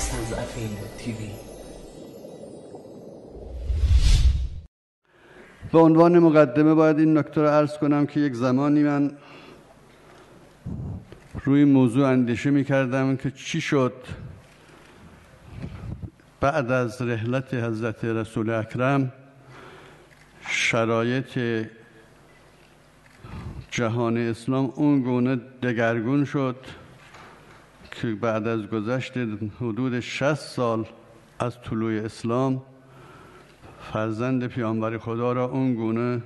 مستضعفین تیوی. به عنوان مقدمه باید این نکته رو عرض کنم که یک زمانی من روی موضوع اندیشه می‌کردم که چی شد بعد از رحلت حضرت رسول اکرم شرایط جهان اسلام اون گونه دگرگون شد که بعد از گذشت حدود 60 سال از طلوع اسلام فرزند پیامبر خدا را اون گونه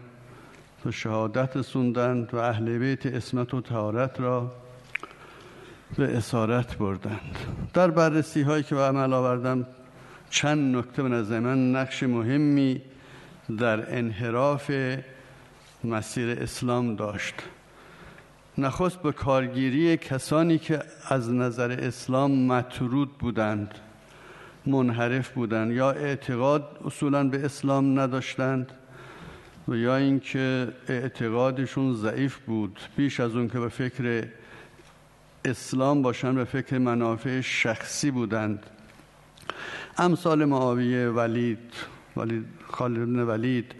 به شهادت رسوندند و اهل بیت عصمت و طهارت را به اسارت بردند. در بررسی هایی که به عمل آوردم چند نکته به نظر من نقش مهمی در انحراف مسیر اسلام داشت. نخست به کارگیری کسانی که از نظر اسلام مطرود بودند، منحرف بودند، یا اعتقاد اصولاً به اسلام نداشتند و یا اینکه اعتقادشون ضعیف بود، بیش از اون که به فکر اسلام باشند به فکر منافع شخصی بودند. امثال معاویه، خالد بن ولید،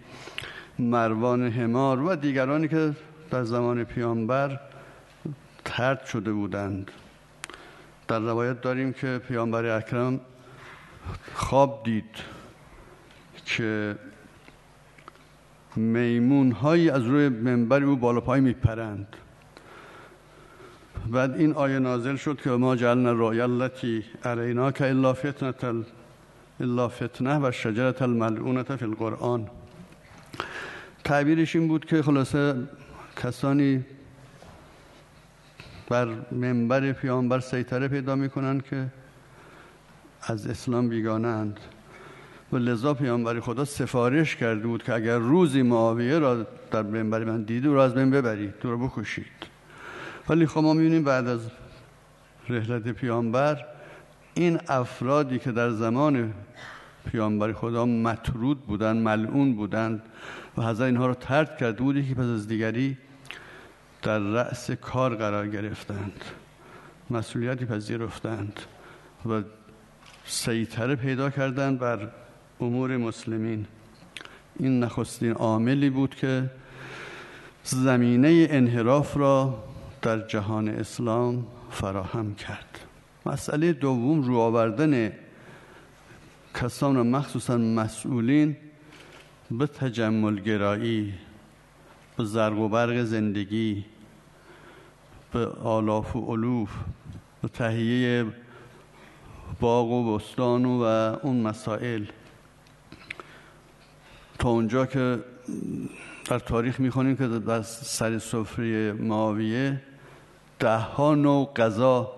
مروان حمار و دیگرانی که در زمان پیامبر طرد شده بودند. در روایت داریم که پیامبر اکرم خواب دید که میمون‌هایی از روی منبر او بالا پای میپرند. بعد این آیه نازل شد که ما جعلنا الرؤیا التي اریناک الا فتنه و شجرة الملعونة فی القرآن. تعبیرش این بود که خلاصه کسانی بر منبر پیامبر سیطره پیدا میکنند که از اسلام بیگانه اند و لذا پیامبر خدا سفارش کرده بود که اگر روزی معاویه را در منبر من دیدید او را از بین ببرید، او را بکشید. ولی خب ما میبینیم بعد از رحلت پیامبر این افرادی که در زمان پیامبر خدا مطرود بودند، ملعون بودند و حضرت اینها را طرد کرده بود، یکی پس از دیگری در رأس کار قرار گرفتند، مسئولیتی پذیرفتند و سیطره پیدا کردند بر امور مسلمین. این نخستین عاملی بود که زمینه انحراف را در جهان اسلام فراهم کرد. مسئله دوم، رو آوردن کسان و مخصوصا مسئولین به تجمل گرایی، به زرق و برق زندگی، به آلاف و الوف، به تهیه باغ و بستان و اون مسائل، تا اونجا که در تاریخ میخونیم که در سر سفره معاویه 10 نوع غذا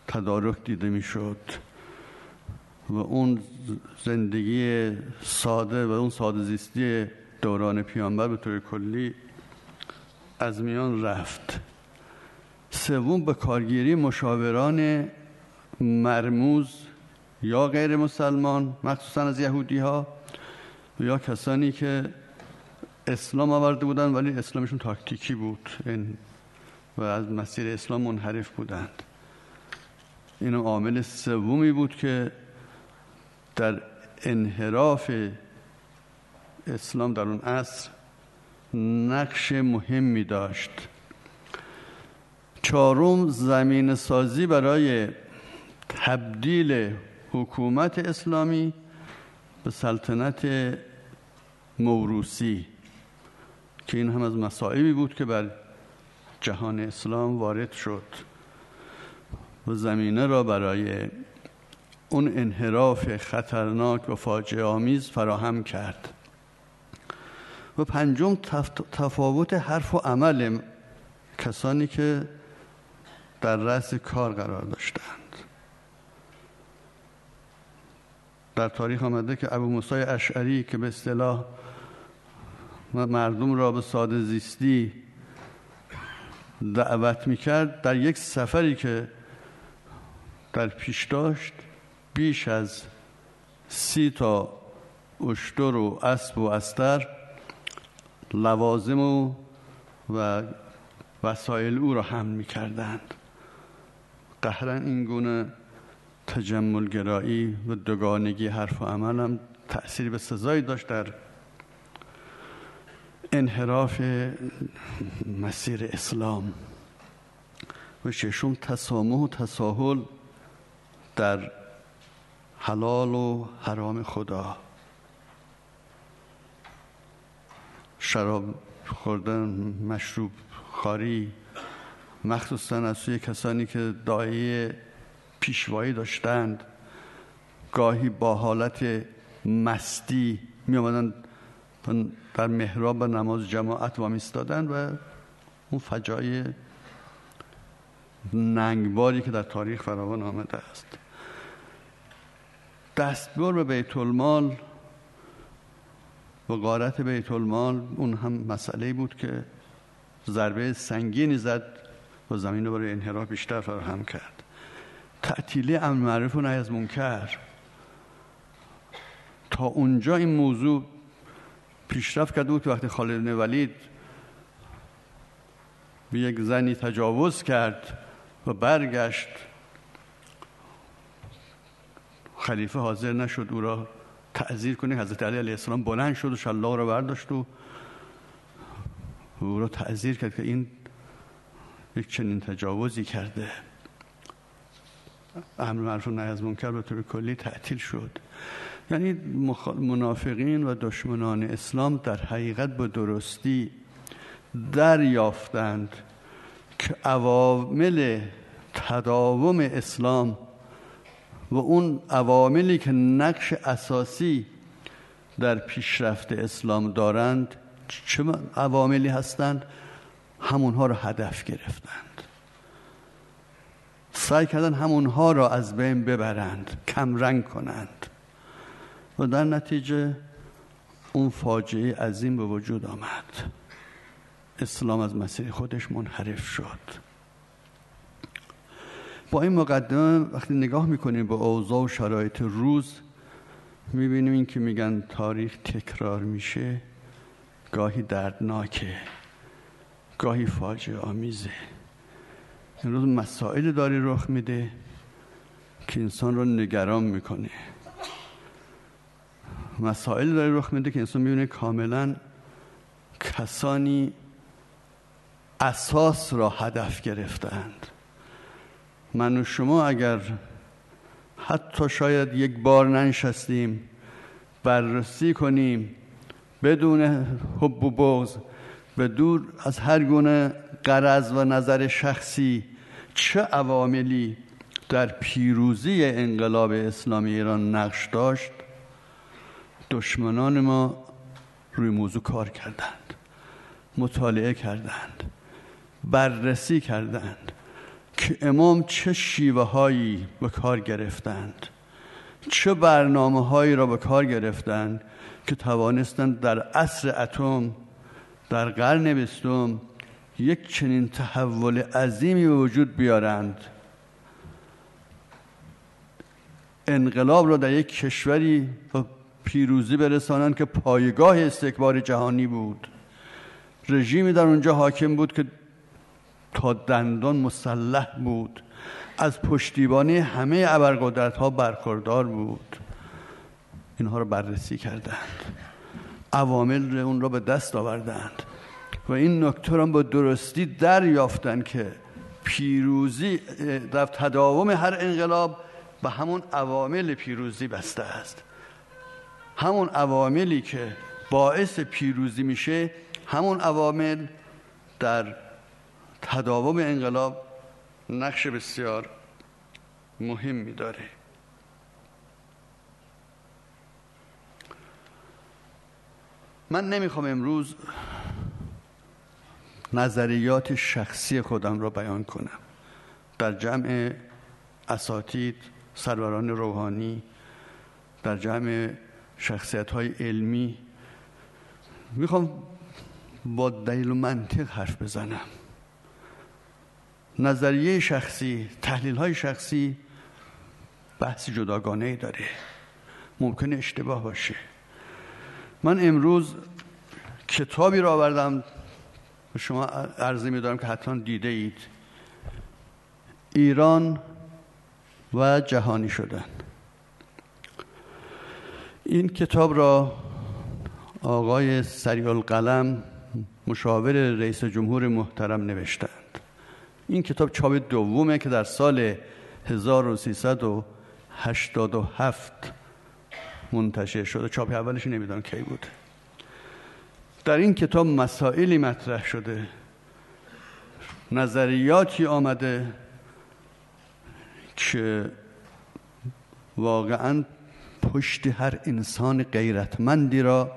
تدارک دیده میشد و اون زندگی ساده و اون ساده زیستی دوران پیامبر به طور کلی از میان رفت. سوم، به کارگیری مشاوران مرموز یا غیر مسلمان، مخصوصا از یهودی ها یا کسانی که اسلام آورده بودند ولی اسلامشون تاکتیکی بود و از مسیر اسلام منحرف بودند. این عامل سومی بود که در انحراف اسلام در اون عصر نقش مهمی داشت. چهارم، زمینه سازی برای تبدیل حکومت اسلامی به سلطنت موروثی که این هم از مصائبی بود که بر جهان اسلام وارد شد و زمینه را برای اون انحراف خطرناک و فاجعه آمیز فراهم کرد. و پنجم، تفاوت حرف و عمل کسانی که در رأس کار قرار داشتند. در تاریخ آمده که ابو موسی اشعری که به اصطلاح مردم را به ساده زیستی دعوت میکرد، در یک سفری که در پیش داشت بیش از 30 اشتر و اسب و استر لوازم و وسایل او را حمل می‌کردند. قهرن این گونه تجمل گرایی و دوگانگی حرف و عمل هم تأثیری به سزایی داشت در انحراف مسیر اسلام. و ششم تسامح و تساهل در حلال و حرام خدا. شراب خوردن، مشروب خواری، مخصوصا از سوی کسانی که داعیه پیشوایی داشتند، گاهی با حالت مستی می آمدن در محراب نماز جماعت وامیستادن و اون فجایع ننگباری که در تاریخ فراوان آمده است. دستبر به بیت المال و غارت بیت المال اون هم مسئله بود که ضربه سنگینی زد و زمین رو برای انحراف بیشتر فراهم کرد. تعطیلی امر معروف و نهی از منکر، تا اونجا این موضوع پیشرفت کرده بود که وقتی خالد بن ولید به یک زنی تجاوز کرد و برگشت، خلیفه حاضر نشد او را تعزیر کنه. حضرت علی علیه السلام بلند شد و شلاق را برداشت و او را تعزیر کرد که این یک چنین تجاوزی کرده. امر معروف و نهی از منکر به طور کلی تعطیل شد. یعنی منافقین و دشمنان اسلام در حقیقت به درستی دریافتند که عوامل تداوم اسلام و اون عواملی که نقش اساسی در پیشرفت اسلام دارند چه عواملی هستند، همونها را هدف گرفتند، سعی کردن همونها را از بین ببرند، کمرنگ کنند و در نتیجه اون فاجعه عظیم به وجود آمد. اسلام از مسیر خودش منحرف شد. با این مقدمه وقتی نگاه میکنیم به اوضاع و شرایط روز، میبینیم این که میگن تاریخ تکرار میشه، گاهی دردناکه، گاهی فاجعه آمیزه. این روز مسائل داری رخ میده که انسان رو نگران میکنه، مسائل داری رخ میده که انسان میبینه کاملا کسانی اساس را هدف گرفتند. من و شما اگر حتی شاید یک بار ننشستیم بررسی کنیم بدون حب و بغض، بدون از هر گونه غرض و نظر شخصی، چه عواملی در پیروزی انقلاب اسلامی ایران نقش داشت، دشمنان ما روی موضوع کار کردند، مطالعه کردند، بررسی کردند که امام چه شیوه هایی به کار گرفتند، چه برنامه هایی را به کار گرفتند که توانستند در عصر اتم در قرن 20 یک چنین تحول عظیمی به وجود بیارند، انقلاب را در یک کشوری به پیروزی برسانند که پایگاه استکبار جهانی بود، رژیمی در اونجا حاکم بود که تا دندان مسلح بود، از پشتیبانی همه ابرقدرت‌ها برخوردار بود. اینها را بررسی کردند، عوامل اون را به دست آوردند و این نکته را با درستی دریافتند که پیروزی در تداوم هر انقلاب به همون عوامل پیروزی بسته است. همون عواملی که باعث پیروزی میشه، همون عوامل در تداوم انقلاب نقش بسیار مهمی داره. من نمیخوام امروز نظریات شخصی خودم را بیان کنم. در جمع اساتید، سروران روحانی، در جمع شخصیت‌های علمی میخوام با دلیل و منطق حرف بزنم. نظریه شخصی، تحلیل‌های شخصی بحث جداگانه‌ای داره، ممکنه اشتباه باشه. من امروز کتابی را آوردم به شما عرضه می‌دارم که حتما دیده اید. ایران و جهانی شدن. این کتاب را آقای سریع القلم مشاور رئیس جمهور محترم نوشتند. این کتاب چاپ دومه که در سال 1387 منتشر شده. چاپ اولش نمیدونم کی بود. در این کتاب مسائلی مطرح شده، نظریاتی آمده که واقعاً پشت هر انسان غیرتمندی را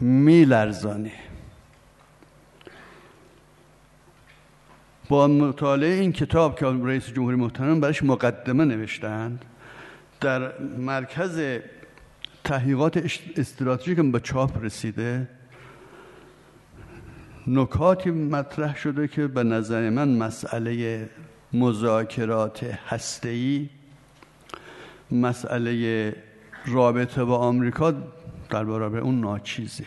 میلرزانه. با مطالعه این کتاب که رئیس جمهوری محترم برایش مقدمه نوشتند، در مرکز تحقیقات استراتژیک که به چاپ رسیده نکاتی مطرح شده که به نظر من مسئله مذاکرات هسته‌ای، مسئله رابطه با آمریکا در برابر اون ناچیزه.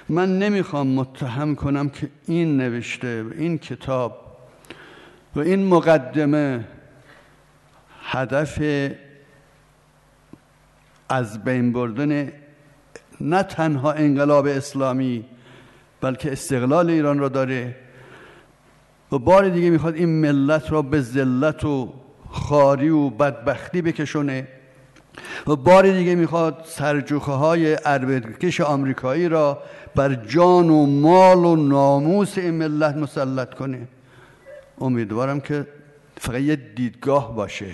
من نمیخوام متهم کنم که این نوشته، این کتاب و این مقدمه هدف از بین بردن نه تنها انقلاب اسلامی بلکه استقلال ایران را داره و بار دیگه میخواد این ملت را به ذلت و خواری و بدبختی بکشونه و بار دیگه میخواد سرجوخه های عربدکش آمریکایی را بر جان و مال و ناموس این ملت مسلط کنه. امیدوارم که فقط یه دیدگاه باشه،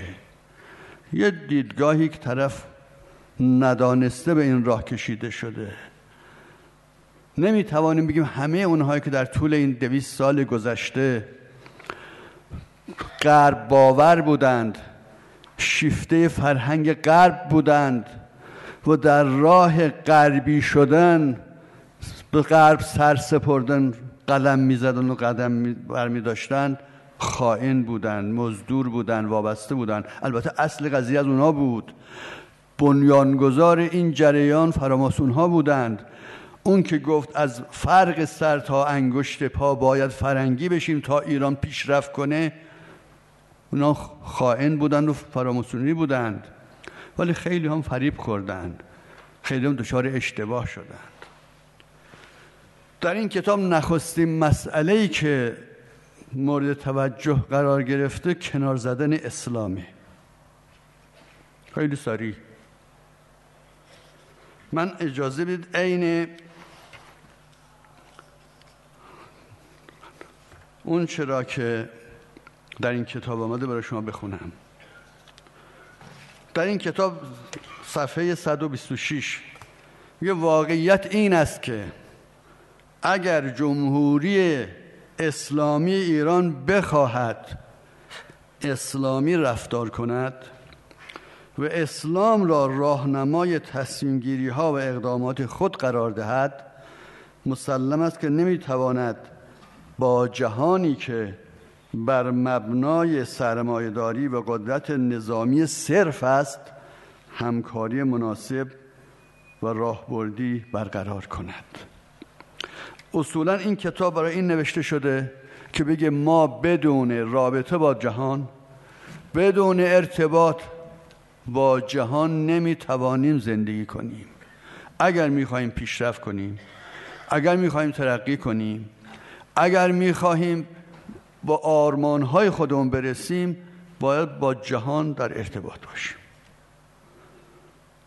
یه دیدگاهی که طرف ندانسته به این راه کشیده شده. نمیتوانیم بگیم همه اونهایی که در طول این 200 سال گذشته غرب باور بودند، شیفته فرهنگ غرب بودند و در راه غربی شدن به غرب سر سپردن، قلم میزدن و قدم برمی داشتند، خائن بودند، مزدور بودند، وابسته بودند. البته اصل قضیه از اونها بود. بنیانگذار این جریان فراماسون ها بودند. اون که گفت از فرق سر تا انگشت پا باید فرنگی بشیم تا ایران پیشرفت کنه، اونا خائن بودند و فراماسونی بودند. ولی خیلی هم فریب خوردند، خیلی هم دچار اشتباه شدند. در این کتاب نخستین مسئله‌ای که مورد توجه قرار گرفته کنار زدن اسلامه. خیلی سریع من اجازه بدید عین اون چرا که در این کتاب آمده برای شما بخونم. در این کتاب صفحه 126 میگه واقعیت این است که اگر جمهوری اسلامی ایران بخواهد اسلامی رفتار کند و اسلام را راهنمای تصمیم گیری ها و اقدامات خود قرار دهد، مسلم است که نمیتواند با جهانی که بر مبنای سرمایه‌داری و قدرت نظامی صرف است همکاری مناسب و راهبردی برقرار کند. اصولا این کتاب برای این نوشته شده که بگه ما بدون رابطه با جهان، بدون ارتباط با جهان نمیتوانیم زندگی کنیم. اگر میخواهیم پیشرفت کنیم، اگر میخواهیم ترقی کنیم، اگر میخواهیم با آرمانهای خودمون برسیم، باید با جهان در ارتباط باشیم.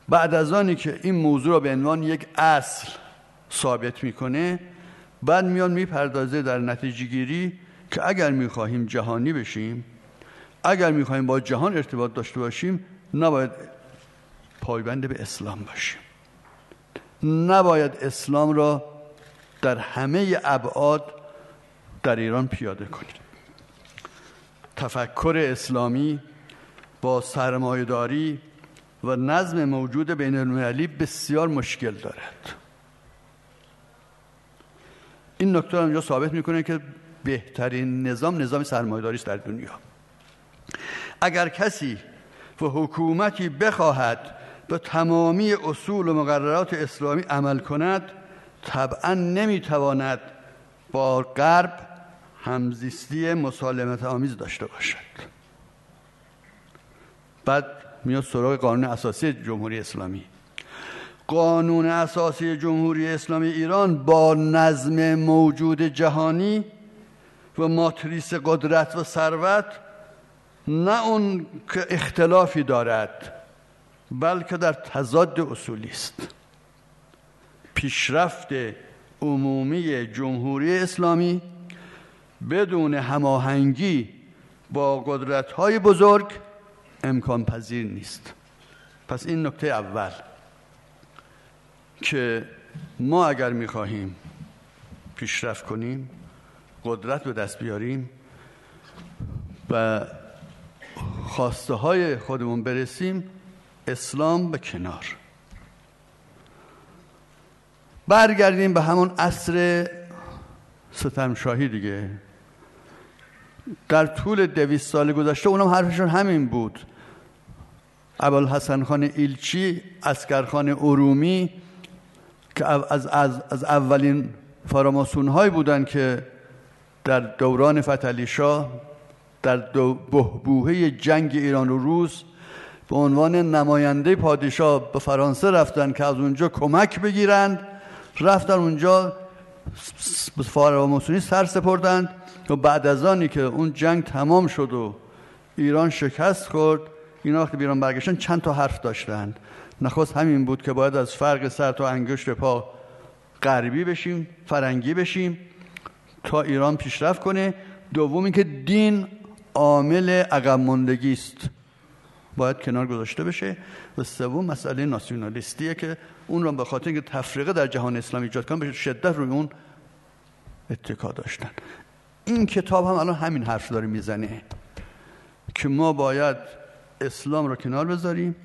بعد از آنی که این موضوع را به عنوان یک اصل ثابت میکنه، بعد میان میپردازه در نتیجه گیری که اگر میخواهیم جهانی بشیم، اگر میخواهیم با جهان ارتباط داشته باشیم، نباید پایبند به اسلام باشیم، نباید اسلام را در همه ابعاد در ایران پیاده کنیم. تفکر اسلامی با سرمایه‌داری و نظم موجود بین المللی بسیار مشکل دارد. این نکته اینجا ثابت میکنه که بهترین نظام سرمایه‌داری است در دنیا. اگر کسی و حکومتی بخواهد به تمامی اصول و مقررات اسلامی عمل کند، طبعا نمیتواند با غرب همزیستی مسالمت آمیز داشته باشد. بعد میاد سراغ قانون اساسی جمهوری اسلامی. قانون اساسی جمهوری اسلامی ایران با نظم موجود جهانی و ماتریس قدرت و ثروت نه اون که اختلافی دارد، بلکه در تضاد اصولی است. پیشرفت عمومی جمهوری اسلامی بدون هماهنگی با قدرت‌های بزرگ امکان پذیر نیست. پس این نکته اول که ما اگر می‌خواهیم پیشرفت کنیم، قدرت به دست بیاریم و خواسته های خودمون برسیم، اسلام به کنار، برگردیم به همون عصر ستمشاهی دیگه. در طول 200 سال گذشته اونم حرفشون همین بود. ابوالحسن خان ایلچی، عسکرخان ارومی که از اولین فراماسون هایی بودن که در دوران فتحعلی شاه در بحبوحه جنگ ایران و روس به عنوان نماینده پادشاه به فرانسه رفتن که از اونجا کمک بگیرند، رفتن اونجا به فراماسونی سر سپردند و بعد از آنی که اون جنگ تمام شد و ایران شکست خورد، اینا وقتی به ایران برگشتن چند تا حرف داشتند. نخست همین بود که باید از فرق سر تا انگشت پا غربی بشیم، فرنگی بشیم تا ایران پیشرفت کنه. دومی که دین عامل عقب ماندگی است، باید کنار گذاشته بشه. و سوم مسئله ناسیونالیستیه که اون رو به خاطر اینکه تفریقه در جهان اسلامی ایجاد کنن به شدت روی اون اتکا داشتن. این کتاب هم الان همین حرف داره میزنه که ما باید اسلام رو کنار بذاریم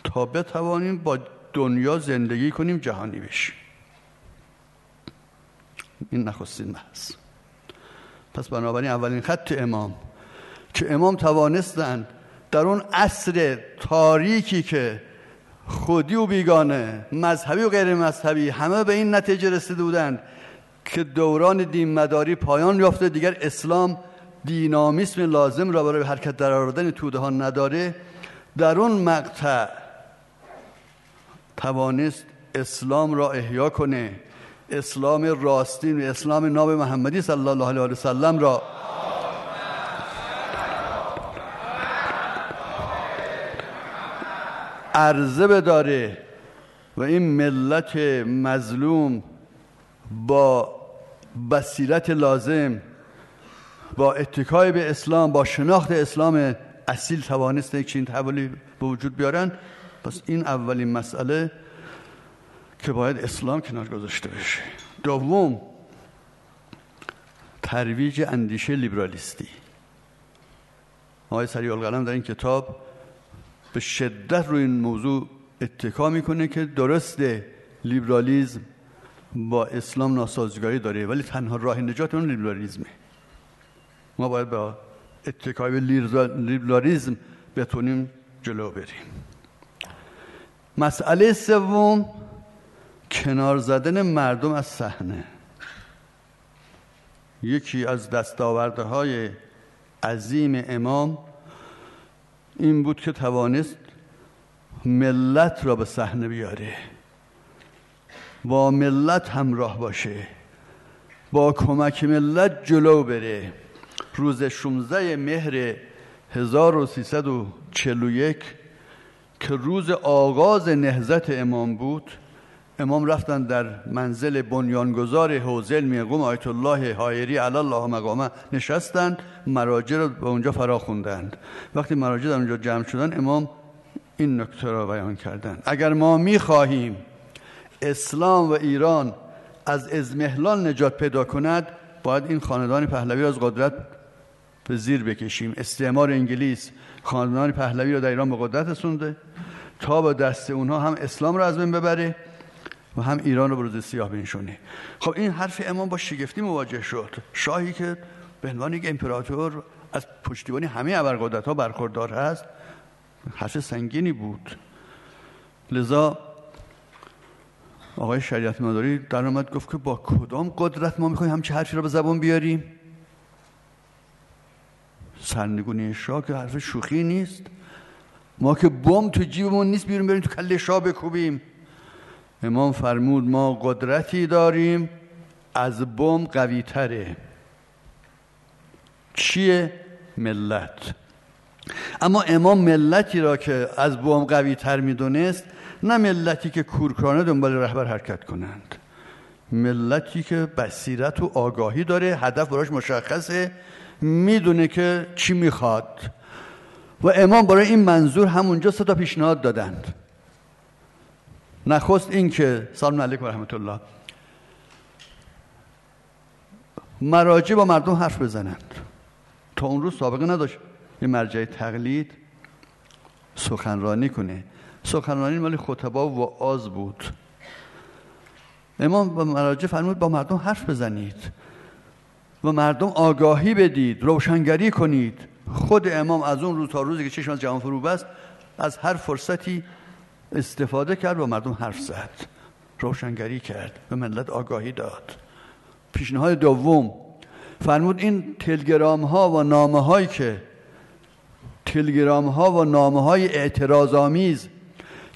تا بتوانیم با دنیا زندگی کنیم، جهانی بشیم. این نخستین بحث. پس بنابراین اولین خط امام که امام توانستند در اون عصر تاریکی که خودی و بیگانه، مذهبی و غیر مذهبی، همه به این نتیجه رسیده بودند که دوران دین مداری پایان یافته، دیگر اسلام دینامیسم لازم را برای حرکت در آوردن توده ها نداره، در اون مقطع توانست اسلام را احیا کنه، اسلام راستین و اسلام ناب محمدی صلی الله علیه و سلم را عرضه بداره و این ملت مظلوم با بصیرت لازم، با اتکای به اسلام، با شناخت اسلام اصیل توانست یک چنین تحولی به وجود بیارن. پس این اولین مسئله که باید اسلام کنار گذاشته بشه. دوم، ترویج اندیشه لیبرالیستی. آقای سریع‌القلم در این کتاب به شدت روی این موضوع اتکا میکنه که درسته لیبرالیسم با اسلام ناسازگاری داره، ولی تنها راه نجات اون لیبرالیسمه. ما باید با اتکای به لیبرالیسم بتونیم جلو بریم. مسئله سوم، کنار زدن مردم از صحنه. یکی از دستاوردهای عظیم امام این بود که توانست ملت را به صحنه بیاره، با ملت همراه باشه، با کمک ملت جلو بره. روز 16 مهر 1341 که روز آغاز نهضت امام بود، امام رفتن در منزل بنیانگذار حوزه علمی قم آیت الله حایری علی الله مقامه نشستند، مراجع رو به اونجا فرا خوندند. وقتی مراجع در اونجا جمع شدن، امام این نکته را بیان کردند: اگر ما می‌خواهیم اسلام و ایران از اضمحلال نجات پیدا کند، باید این خاندان پهلوی را از قدرت به زیر بکشیم. استعمار انگلیس خاندان پهلوی را در ایران به قدرت رسونده تا با دست اونها هم اسلام را از بین ببره و هم ایران رو به روز سیاه بنشونه. خب این حرف امام با شگفتی مواجه شد. شاهی که به عنوان یک امپراتور از پشتیبانی همه ابرقدرت‌ها برخوردار هست، حرف سنگینی بود. لذا آقای شریعت مداری در اومد گفت که با کدام قدرت ما میخوایم همچه حرفی رو به زبان بیاریم؟ سرنگونی شاه که حرف شوخی نیست. ما که بم تو جیبمون نیست بیرون بریم تو کله شاه بکوبیم. امام فرمود ما قدرتی داریم از بم قوی تره. چیه؟ ملت. اما امام ملتی را که از بم قوی تر میدونست، نه ملتی که کورکورانه دنبال رهبر حرکت کنند، ملتی که بصیرت و آگاهی داره، هدف براش مشخصه، میدونه که چی میخواد. و امام برای این منظور همونجا 3 پیشنهاد دادند. نخست این که سلام علیکم و رحمت الله، مراجع با مردم حرف بزنند. تا اون روز سابقه نداشت یه مرجع تقلید سخنرانی کنه. سخنرانی مال خطبا و وعاظ بود. امام با مراجع فرمود با مردم حرف بزنید و مردم آگاهی بدید، روشنگری کنید. خود امام از اون روز تا روزی که چشم از جهان فرو بست از هر فرصتی استفاده کرد، با مردم حرف زد، روشنگری کرد، به ملت آگاهی داد. پیشنهاد دوم فرمود این تلگرام ها و نامه هایی که اعتراض آمیز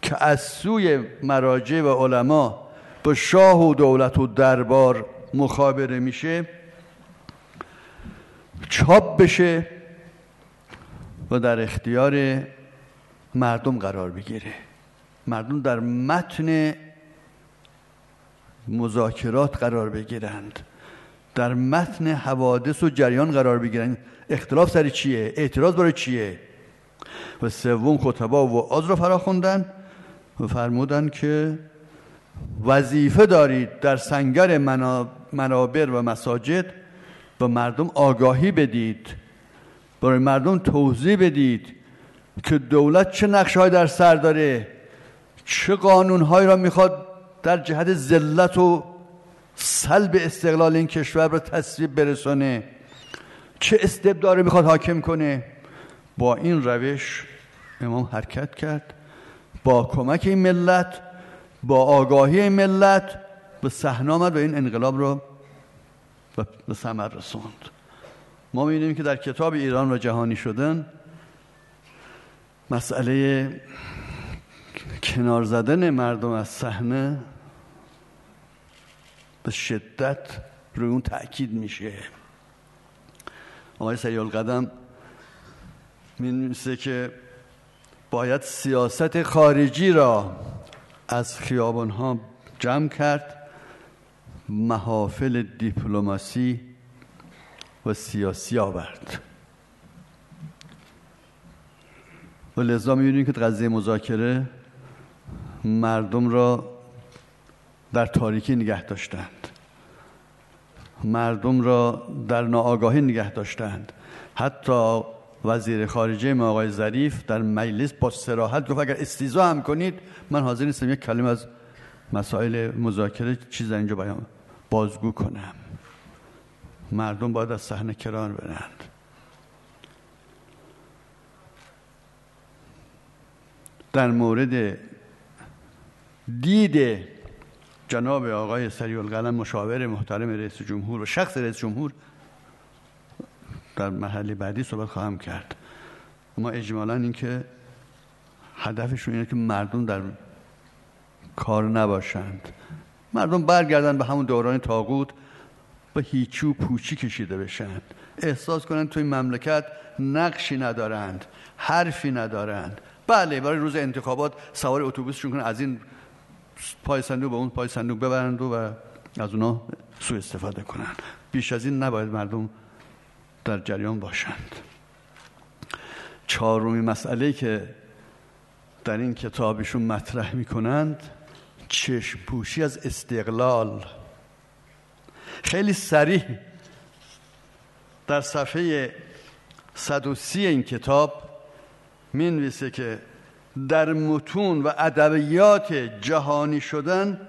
که از سوی مراجع و علما با شاه و دولت و دربار مخابره میشه چاپ بشه و در اختیار مردم قرار بگیره. مردم در متن مذاکرات قرار بگیرند، در متن حوادث و جریان قرار بگیرند. اختلاف سر چیه؟ اعتراض برای چیه؟ و سوم خطبا و وعاظ را فراخوندن و فرمودن که وظیفه دارید در سنگر منابر و مساجد به مردم آگاهی بدید، برای مردم توضیح بدید که دولت چه نقشه‌هایی در سر داره، چه قانون‌هایی را میخواد در جهت ذلت و سلب استقلال این کشور را تصویب برسانه، چه استبداری میخواد حاکم کنه. با این روش امام حرکت کرد، با کمک این ملت، با آگاهی این ملت به صحنه آمد و این انقلاب رو به ثمر رسوند. ما می‌بینیم که در کتاب ایران و جهانی شدن مسئله کنار زدن مردم از صحنه به شدت روی اون تأکید میشه. آقای سریع‌القدم می‌نویسه که باید سیاست خارجی را از خیابان‌ها جمع کرد، محافل دیپلماسی و سیاسی آورد. و لذا می‌بینیم که قضیه مذاکره مردم را در تاریکی نگه داشتند، مردم را در ناآگاهی نگه داشتند. حتی وزیر خارجه ما آقای ظریف در مجلس با صراحت گفت اگر استیضاح هم کنید من حاضر نیستم یک کلمه از مسائل مذاکره چیز در اینجا بازگو کنم. مردم باید از صحنه کنار برند. در مورد دید جناب آقای سریع‌القلم مشاور محترم رئیس جمهور و شخص رئیس جمهور در مرحله بعدی صحبت خواهم کرد. اما اجمالاً این که هدفشون اینه که مردم در کار نباشند، مردم برگردن به همون دوران طاغوت، به هیچی و پوچی کشیده بشن، احساس کنند توی مملکت نقشی ندارند، حرفی ندارند. بله برای روز انتخابات سوار اتوبوسشون کنن، از این پای صندوق به اون پای صندوق ببرند و از اونا سوء استفاده کنند. بیش از این نباید مردم در جریان باشند. چهارمین مسئله که در این کتابشون مطرح میکنند چشم پوشی از استقلال. خیلی صریح در صفحه 130 این کتاب می نویسه که در متون و ادبیات جهانی شدن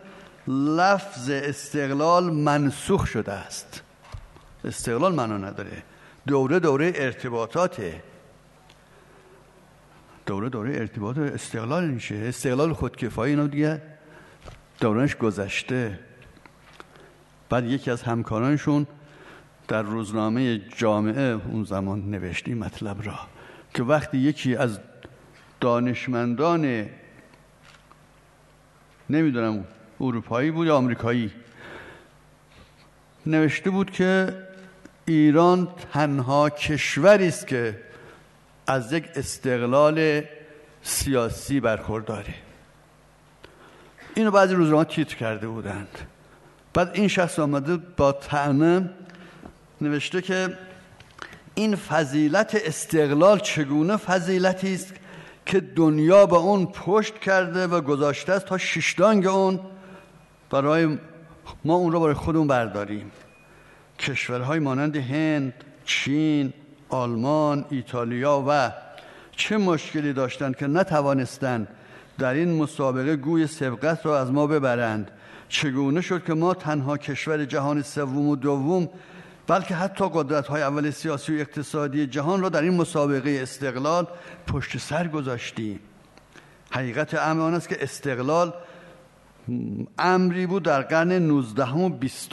لفظ استقلال منسوخ شده است. استقلال معنا نداره، دوره ارتباطاته، دوره ارتباط استقلال میشه. استقلال خودکفایی اینا دیگه دورانش گذشته. بعد یکی از همکارانشون در روزنامه جامعه اون زمان نوشت این مطلب را که وقتی یکی از دانشمندان نمیدونم اروپایی بود یا آمریکایی نوشته بود که ایران تنها کشوری است که از یک استقلال سیاسی برخورداره. اینو بعضی روزنامه‌ها تیتر کرده بودند. بعد این شخص آمده با طعنه نوشته که این فضیلت استقلال چگونه فضیلتی است که دنیا به اون پشت کرده و گذاشته است تا ششدانگ اون برای ما اون رو برای خودمون برداریم. کشورهای مانند هند، چین، آلمان، ایتالیا و چه مشکلی داشتند که نتوانستند در این مسابقه گوی سبقت را از ما ببرند. چگونه شد که ما تنها کشور جهان سوم و دوم بلکه حتی قدرت‌های اول سیاسی و اقتصادی جهان را در این مسابقه استقلال پشت سر گذاشتیم؟ حقیقت امر آن است که استقلال امری بود در قرن 19 و 20.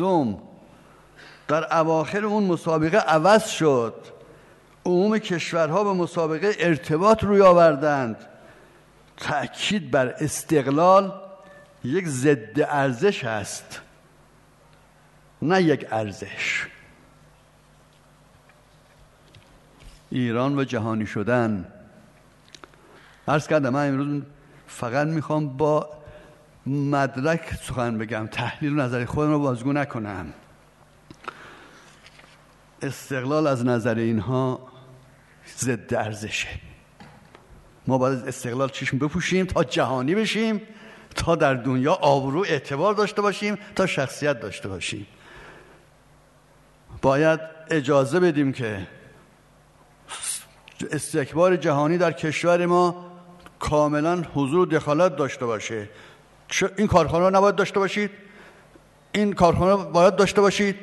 در اواخر اون مسابقه عوض شد. عموم کشورها به مسابقه ارتباط روی آوردند. تأکید بر استقلال یک ضد ارزش است، نه یک ارزش. ایران و جهانی شدن. عرض کردم من امروز فقط میخوام با مدرک سخن بگم، تحلیل نظر خودم رو بازگو نکنم. استقلال از نظر اینها ضد ارزشه. ما باید از استقلال چشم بپوشیم تا جهانی بشیم، تا در دنیا آبرو اعتبار داشته باشیم، تا شخصیت داشته باشیم. باید اجازه بدیم که استکبار جهانی در کشور ما کاملا حضور و دخالت داشته باشه. این کارخانه رو نباید داشته باشید، این کارخانه باید داشته باشید،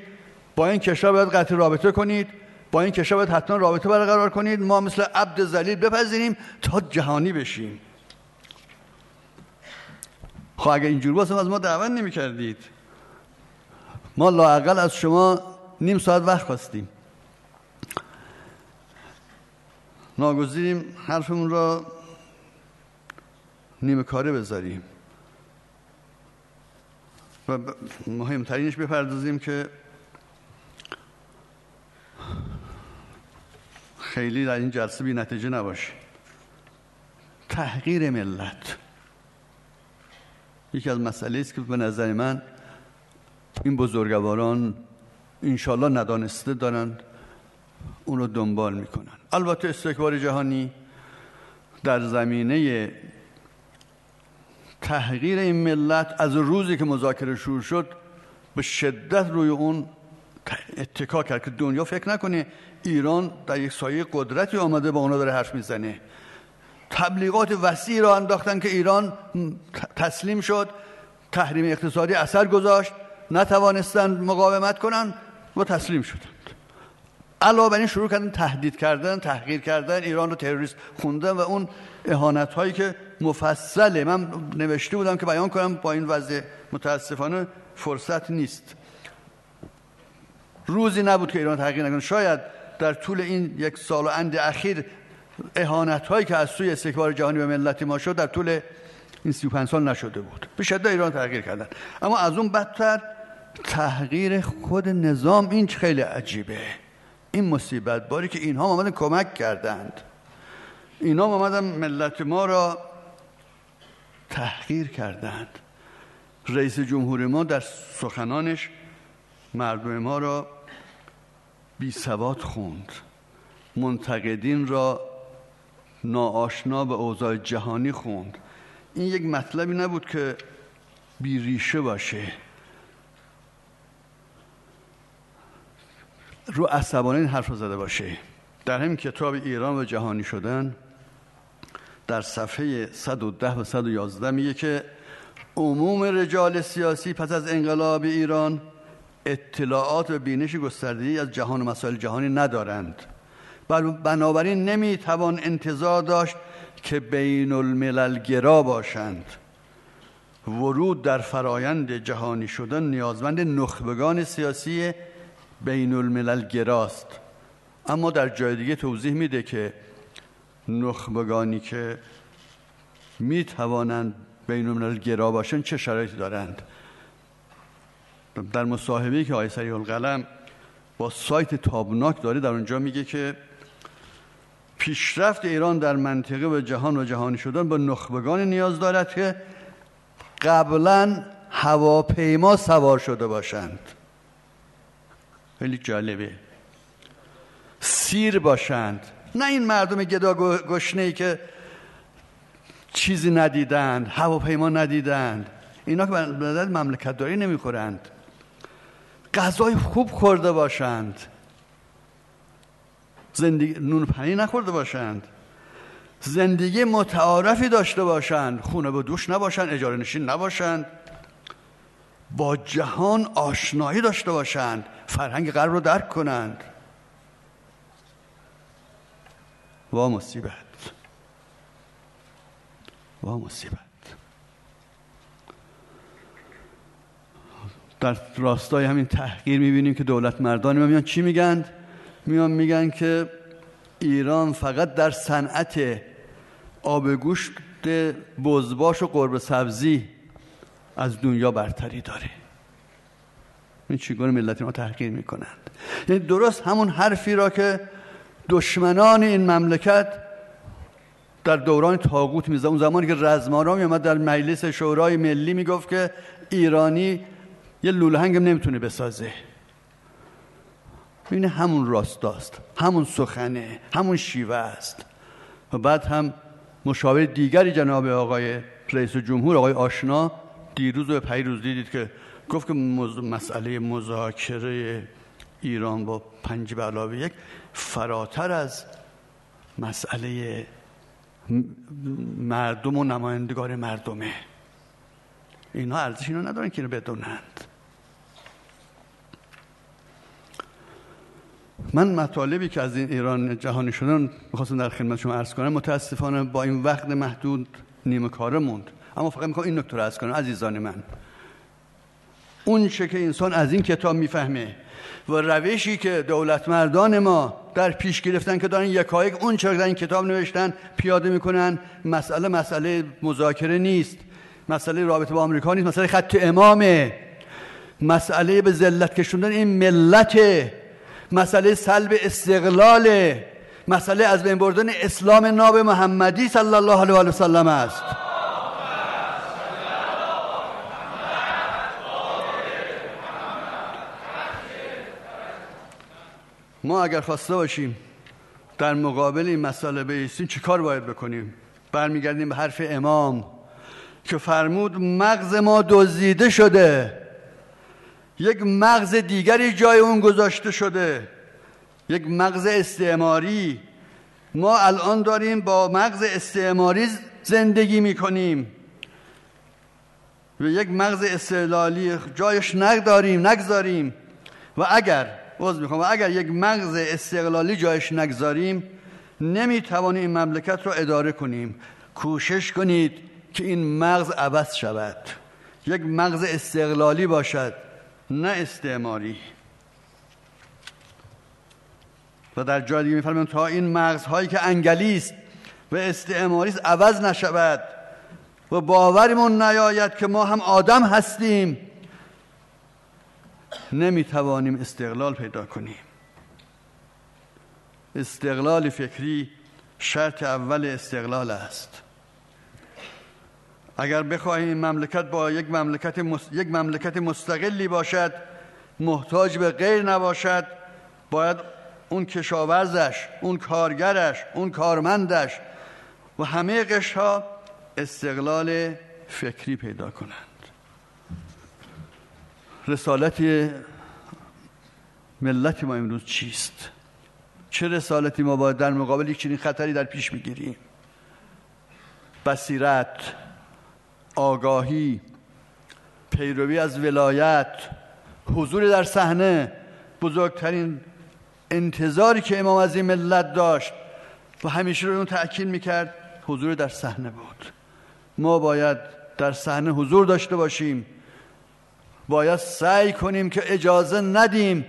با این کشور باید قطع رابطه کنید، با این کشور باید حتما رابطه برقرار کنید. ما مثل عبد ذلیل بپذیریم تا جهانی بشیم. خب اگه اینجور باشه از ما دعوت نمی کردید. ما لااقل از شما نیم ساعت وقت خواستیم. ناگزیریم حرفمون را نیمه کاره بذاریم و مهمترینش بپردازیم که خیلی در این جلسه بی نتیجه نباشه. تحقیر ملت یکی از مسئله است که به نظر من این بزرگواران انشالله ندانسته دارند اون رو دنبال میکنن. البته استکبار جهانی در زمینه تحقیر این ملت از روزی که مذاکره شروع شد به شدت روی اون اتکا کرد که دنیا فکر نکنه ایران در یک سایه قدرتی آمده با اونا داره حرف میزنه. تبلیغات وسیعی را انداختن که ایران تسلیم شد، تحریم اقتصادی اثر گذاشت، نتوانستند مقاومت کنن و تسلیم شدند. علاوه بر این شروع کردن تهدید کردن، تحقیر کردن، ایران رو تروریست خوندن و اون اهانت هایی که مفصله من نوشته بودم که بیان کنم، با این وضع متاسفانه فرصت نیست. روزی نبود که ایران تحقیر نکنه. شاید در طول این یک سال و اند اخیر اهانت هایی که از سوی استکبار جهانی به ملت ما شد در طول این 35 سال نشده بود. به شدت ایران تحقیر کردن. اما از اون بدتر تحقیر خود نظام. این خیلی عجیبه. این مصیبت باری که اینها آمدن کمک کردند، اینها آمدن ملت ما را تحقیر کردند. رئیس جمهور ما در سخنانش مردم ما را بی سواد خوند، منتقدین را ناآشنا به اوضاع جهانی خوند. این یک مطلبی نبود که بی ریشه باشه. رو عصبانه این حرف رو زده باشه. در همین کتاب ایران و جهانی شدن در صفحه 110 و 111 میگه که عموم رجال سیاسی پس از انقلاب ایران اطلاعات و بینش گسترده‌ای از جهان و مسائل جهانی ندارند. بنابراین نمیتوان انتظار داشت که بین الملل گرا باشند. ورود در فرایند جهانی شدن نیازمند نخبگان سیاسی بین الملل گراست. اما در جای دیگه توضیح میده که نخبگانی که می توانند بین الملل گرا باشند چه شرایطی دارند. در مصاحبه‌ای که آقای سریع القلم با سایت تابناک داره، در اونجا میگه که پیشرفت ایران در منطقه و جهان و جهانی شدن با نخبگان نیاز دارد که قبلا هواپیما سوار شده باشند. خیلی جالبه. سیر باشند، نه این مردم گدا گشنه‌ای که چیزی ندیدند، هواپیما ندیدند، اینا که به مملکت داری نمیخورند. غذای خوب خورده باشند، زندگی نون پنیر نخورده باشند، زندگی متعارفی داشته باشند، خونه به دوش نباشند، اجاره نشین نباشند، با جهان آشنایی داشته باشند، فرهنگ غرب رو درک کنند. وا مصیبت، وا مصیبت. در راستای همین تحقیر میبینیم که دولت مردان ما میان چی میگن؟ میگن که ایران فقط در صنعت آب گوشت بزباش و قرمه سبزی از دنیا برتری داره. این چگونه ملت ما تحقیر میکنند؟ یعنی درست همون حرفی را که دشمنان این مملکت در دوران طاغوت میزدن، اون زمانی که رزمارا میامد در مجلس شورای ملی میگفت که ایرانی یه لولهنگ هم نمیتونه بسازه. این همون راستاست، همون سخنه، همون شیوه است. و بعد هم مشاور دیگری جناب آقای رئیس جمهور آقای آشنا دیروز و پیروز دیدید که گفت که مسئله مذاکره ایران با 5+1 فراتر از مسئله مردم و نمایندگان مردمه. اینا ارزش اینو ندارن که اینو بدونند. من مطالبی که از این ایران جهانی شدن می‌خواستم در خدمت شما عرض کنم. متاسفانه با این وقت محدود نیمه کاره موند، اما فقط می‌خوام این نکته رو عرض کنم عزیزان من. اون چه که انسان از این کتاب میفهمه و روشی که دولت مردان ما در پیش گرفتن که دارن یکایک اون چه در این کتاب نوشتن پیاده میکنن، مسئله مذاکره نیست، مسئله رابطه با آمریکا نیست، مسئله خط امامه، مسئله به ذلت کشوندن این ملته، مسئله سلب استقلاله، مسئله از بین بردن اسلام ناب محمدی صلی الله علیه و سلم است. ما اگر خواسته باشیم در مقابل این مسئله بایستیم چی کار باید بکنیم؟ برمیگردیم به حرف امام که فرمود مغز ما دزدیده شده، یک مغز دیگری جای اون گذاشته شده، یک مغز استعماری. ما الان داریم با مغز استعماری زندگی میکنیم و یک مغز استقلالی جایش نگذاریم. و اگر یک مغز استقلالی جایش نگذاریم نمیتوانیم این مملکت رو اداره کنیم. کوشش کنید که این مغز عوض شود، یک مغز استقلالی باشد نه استعماری. و در جای دیگه میفرمایند تا این مغزهایی که انگلیست و استعماریست عوض نشود و باورمون نیاید که ما هم آدم هستیم، نمیتوانیم استقلال پیدا کنیم. استقلال فکری شرط اول استقلال است. اگر بخواهیم این مملکت با یک مملکت مستقلی باشد، محتاج به غیر نباشد، باید اون کشاورزش، اون کارگرش، اون کارمندش و همه قشرها استقلال فکری پیدا کنند. رسالت ملت ما امروز چیست؟ چه رسالتی ما باید در مقابل یک چنین خطری در پیش بگیریم؟ بصیرت، آگاهی، پیروی از ولایت، حضور در صحنه. بزرگترین انتظاری که امام از این ملت داشت و همیشه رو اون تأکید میکرد حضور در صحنه بود. ما باید در صحنه حضور داشته باشیم، باید سعی کنیم که اجازه ندیم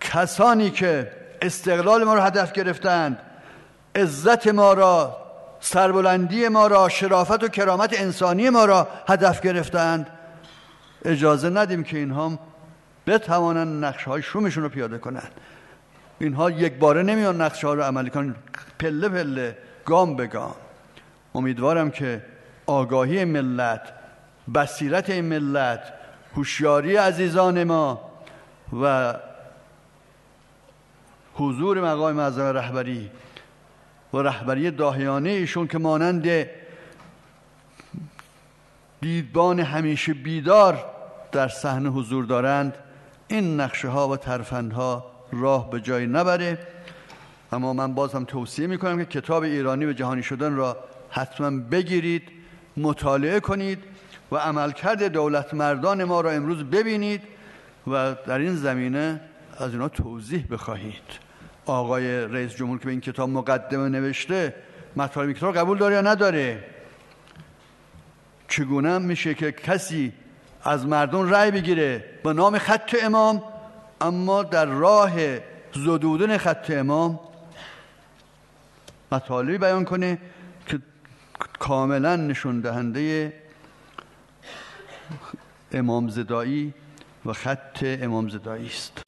کسانی که استقلال ما رو هدف گرفتند، عزت ما را، سربلندی ما را، شرافت و کرامت انسانی ما را هدف گرفتند. اجازه ندیم که اینها بتوانند نقشه‌های شومشون رو پیاده کنند. اینها یک باره نمیان نقشه‌ها رو عملی کنن، پله پله، گام به گام. امیدوارم که آگاهی ملت، بصیرت این ملت، هوشیاری عزیزان ما و حضور مقام معظم رهبری و رهبری داهیانه ایشون که مانند دیدبان همیشه بیدار در صحنه حضور دارند، این نقشه ها و ترفندها راه به جای نبره. اما من باز هم توصیه میکنم که کتاب ایرانی و جهانی شدن را حتما بگیرید، مطالعه کنید و عملکرد دولت مردان ما را امروز ببینید و در این زمینه از اینا توضیح بخواهید. آقای رئیس جمهور که به این کتاب مقدمه نوشته، مطالب کتاب قبول داره یا نداره؟ چگونه میشه که کسی از مردم رأی بگیره به نام خط امام، اما در راه زدودن خط امام مطالبی بیان کنه که کاملا نشون دهنده امامزدایی و خط امامزدایی است؟